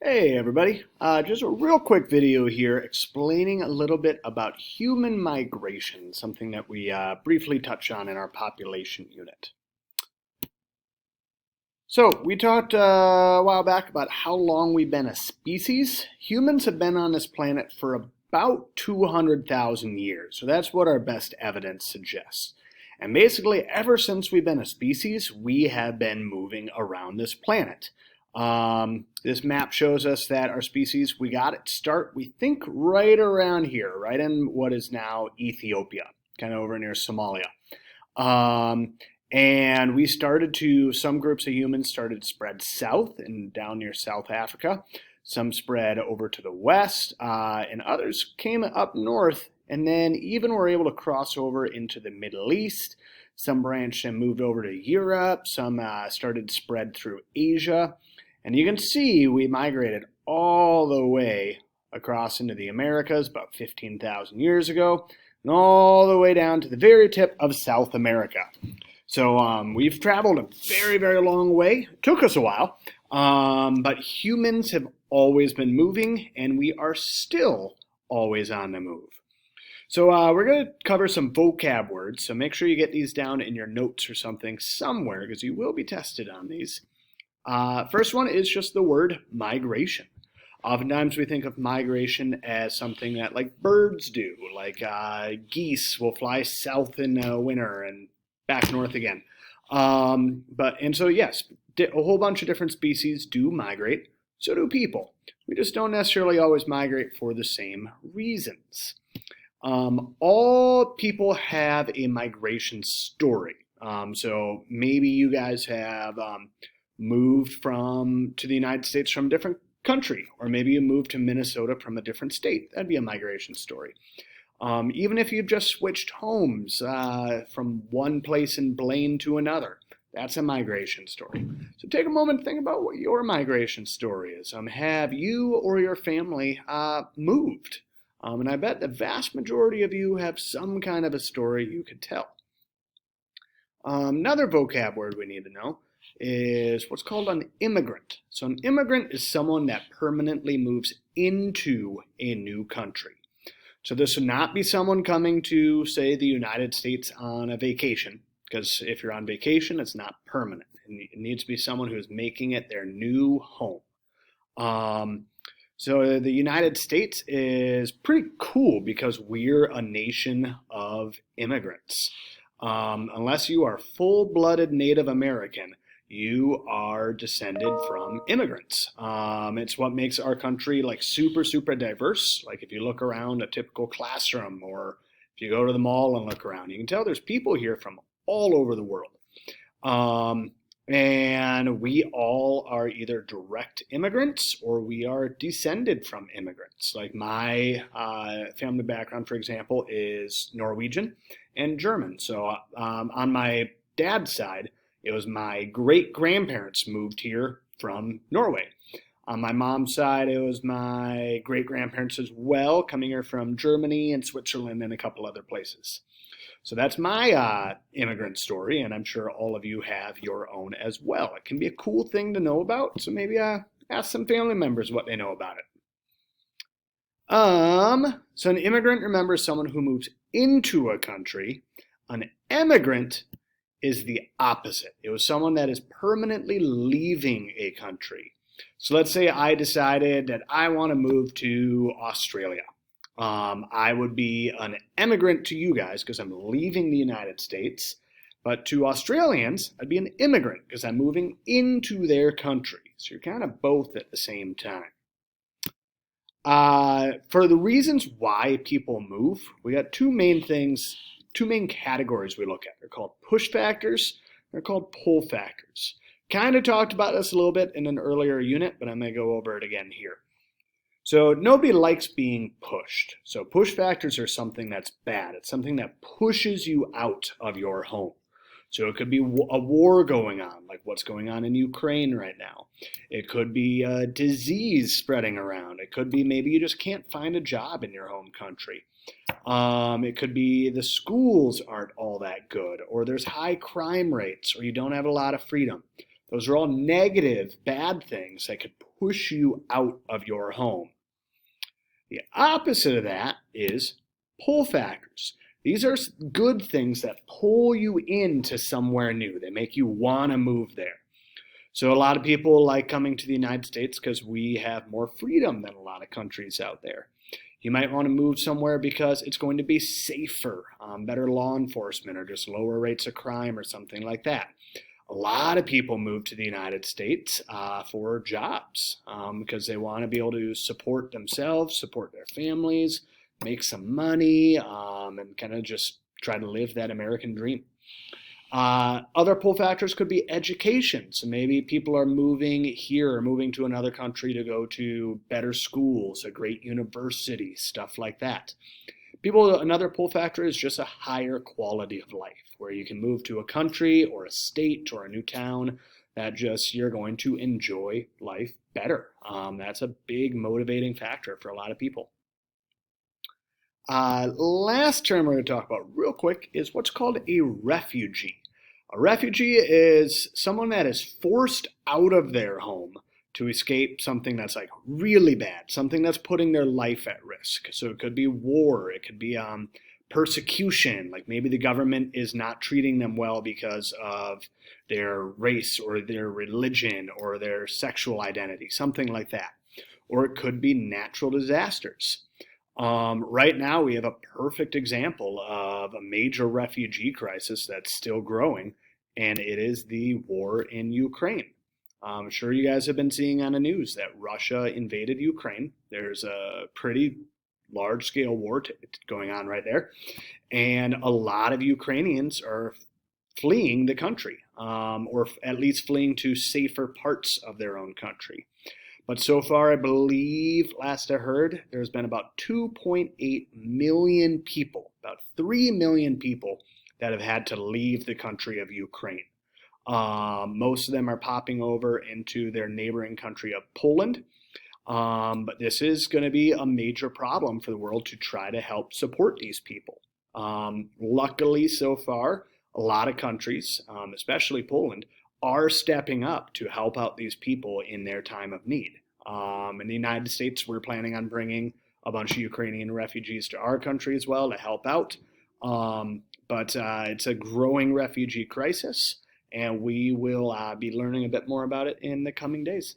Hey everybody, just a real quick video here explaining a little bit about human migration, something that we briefly touch on in our population unit. So we talked a while back about how long we've been a species. Humans have been on this planet for about 200,000 years, so that's what our best evidence suggests. And basically ever since we've been a species, we have been moving around this planet. This map shows us that our species, we got its start, we think, right around here, right in what is now Ethiopia, kind of over near Somalia. And we started to, some groups of humans started to spread south and down near South Africa. Some spread over to the west, and others came up north, and then even were able to cross over into the Middle East. Some branched and moved over to Europe. Some started to spread through Asia. And you can see we migrated all the way across into the Americas about 15,000 years ago, and all the way down to the very tip of South America. So we've traveled a very, very long way. It took us a while, but humans have always been moving, and we are still always on the move. So we're going to cover some vocab words, so make sure you get these down in your notes or something somewhere, because you will be tested on these. First one is just the word migration. Oftentimes we think of migration as something that like birds do, like geese will fly south in winter and back north again. So yes, a whole bunch of different species do migrate, so do people. We just don't necessarily always migrate for the same reasons. All people have a migration story. So maybe you guys have moved to the United States from a different country, or maybe you moved to Minnesota from a different state. That'd be a migration story. Even if you've just switched homes from one place in Blaine to another, that's a migration story. So take a moment and think about what your migration story is. Have you or your family moved? And I bet the vast majority of you have some kind of a story you could tell. Another vocab word we need to know is what's called an immigrant. So an immigrant is someone that permanently moves into a new country. So this would not be someone coming to, say, the United States on a vacation, because if you're on vacation, it's not permanent. It needs to be someone who's making it their new home. So the United States is pretty cool because we're a nation of immigrants. Unless you are full-blooded Native American, you are descended from immigrants. It's what makes our country like super, super diverse. Like if you look around a typical classroom, or if you go to the mall and look around, you can tell there's people here from all over the world. And we all are either direct immigrants or we are descended from immigrants. Like my family background, for example, is Norwegian and German. So on my dad's side, it was my great-grandparents moved here from Norway. On my mom's side, it was my great-grandparents as well, coming here from Germany and Switzerland and a couple other places. So that's my immigrant story, and I'm sure all of you have your own as well. It can be a cool thing to know about, so maybe ask some family members what they know about it. So an immigrant, remember, is someone who moves into a country. An emigrant is the opposite. It was someone that is permanently leaving a country. So let's say I decided that I want to move to Australia. I would be an emigrant to you guys because I'm leaving the United States. But to Australians, I'd be an immigrant because I'm moving into their country. So you're kind of both at the same time. For the reasons why people move, we got two main categories we look at. They're called push factors. They're called pull factors. Kind of talked about this a little bit in an earlier unit, but I'm going to go over it again here. So nobody likes being pushed. So push factors are something that's bad. It's something that pushes you out of your home. So it could be a war going on, like what's going on in Ukraine right now. It could be a disease spreading around. It could be maybe you just can't find a job in your home country. It could be the schools aren't all that good, or there's high crime rates, or you don't have a lot of freedom. Those are all negative, bad things that could push you out of your home. The opposite of that is pull factors. These are good things that pull you into somewhere new. They make you want to move there. So a lot of people like coming to the United States because we have more freedom than a lot of countries out there. You might want to move somewhere because it's going to be safer, better law enforcement, or just lower rates of crime or something like that. A lot of people move to the United States for jobs because they want to be able to support themselves, support their families, make some money, and kind of just try to live that American dream. Other pull factors could be education. So maybe people are moving here or moving to another country to go to better schools, a great university, stuff like that. Another pull factor is just a higher quality of life, where you can move to a country or a state or a new town that just you're going to enjoy life better. That's a big motivating factor for a lot of people. Last term we're going to talk about real quick is what's called a refugee. A refugee is someone that is forced out of their home to escape something that's like really bad, something that's putting their life at risk. So it could be war, it could be persecution, like maybe the government is not treating them well because of their race or their religion or their sexual identity, something like that. Or it could be natural disasters. Right now, we have a perfect example of a major refugee crisis that's still growing, and it is the war in Ukraine. I'm sure you guys have been seeing on the news that Russia invaded Ukraine. There's a pretty large-scale war going on right there, and a lot of Ukrainians are fleeing the country, or at least fleeing to safer parts of their own country. But so far, I believe, last I heard, there's been about 2.8 million people, about 3 million people that have had to leave the country of Ukraine. Most of them are popping over into their neighboring country of Poland. But this is going to be a major problem for the world to try to help support these people. Luckily, so far, a lot of countries, especially Poland, are stepping up to help out these people in their time of need. In the United States, we're planning on bringing a bunch of Ukrainian refugees to our country as well to help out. But it's a growing refugee crisis, and we will be learning a bit more about it in the coming days.